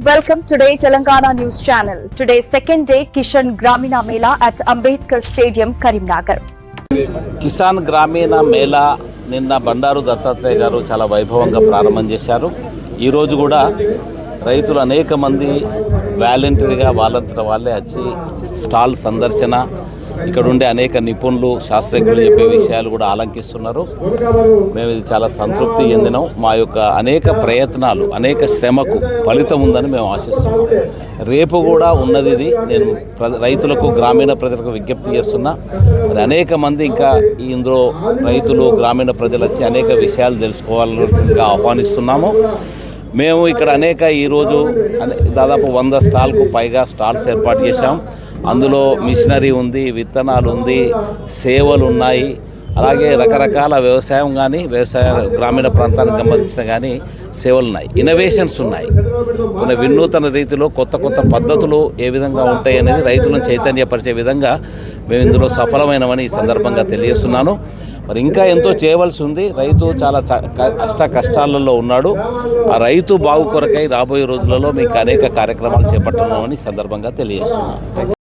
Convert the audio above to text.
Welcome today Telangana News Channel. Today's second day Kishan Gramina Mela at Ambedkar Stadium, Karimnagar. Kisan గ్రామీణ మేళా నిన్న బండారు దత్తాత్రేయ గారు చాలా వైభవంగా ప్రారంభం చేశారు. ఈరోజు కూడా రైతులు అనేక మంది వాలంటరీగా వాళ్ళే వచ్చి స్టాల్ సందర్శన, ఇక్కడ ఉండే అనేక నిపుణులు శాస్త్రజ్ఞులు చెప్పే విషయాలు కూడా ఆలంకిస్తున్నారు. మేము ఇది చాలా సంతృప్తి చెందినాం. మా యొక్క అనేక ప్రయత్నాలు, అనేక శ్రమకు ఫలితం ఉందని మేము ఆశిస్తున్నాం. రేపు కూడా ఉన్నది ఇది. నేను రైతులకు, గ్రామీణ ప్రజలకు విజ్ఞప్తి చేస్తున్నా. మరి అనేక మంది ఇంకా ఇందులో రైతులు, గ్రామీణ ప్రజలు వచ్చి అనేక విషయాలు తెలుసుకోవాలని ఆహ్వానిస్తున్నాము. మేము ఇక్కడ ఈరోజు దాదాపు 100 స్టాల్కు పైగా స్టాల్స్ ఏర్పాటు చేశాం. అందులో మిషనరీ ఉంది, విత్తనాలు ఉంది, సేవలు ఉన్నాయి, అలాగే రకరకాల వ్యవసాయం కానీ గ్రామీణ ప్రాంతానికి సంబంధించిన కానీ సేవలు ఉన్నాయి, ఇన్నోవేషన్స్ ఉన్నాయి. కొన్ని వినూతన రీతిలో కొత్త పద్ధతులు ఏ విధంగా ఉంటాయి అనేది రైతులను చైతన్యపరిచే విధంగా మేము ఇందులో సఫలమైనవని ఈ సందర్భంగా తెలియజేస్తున్నాను. మరి ఇంకా ఎంతో చేయవలసి ఉంది. రైతు చాలా కష్టాలలో ఉన్నాడు. ఆ రైతు బాగు కొరకై రాబోయే రోజులలో మీకు అనేక కార్యక్రమాలు చేపట్టണമെని సందర్భంగా తెలియజేస్తున్నాను.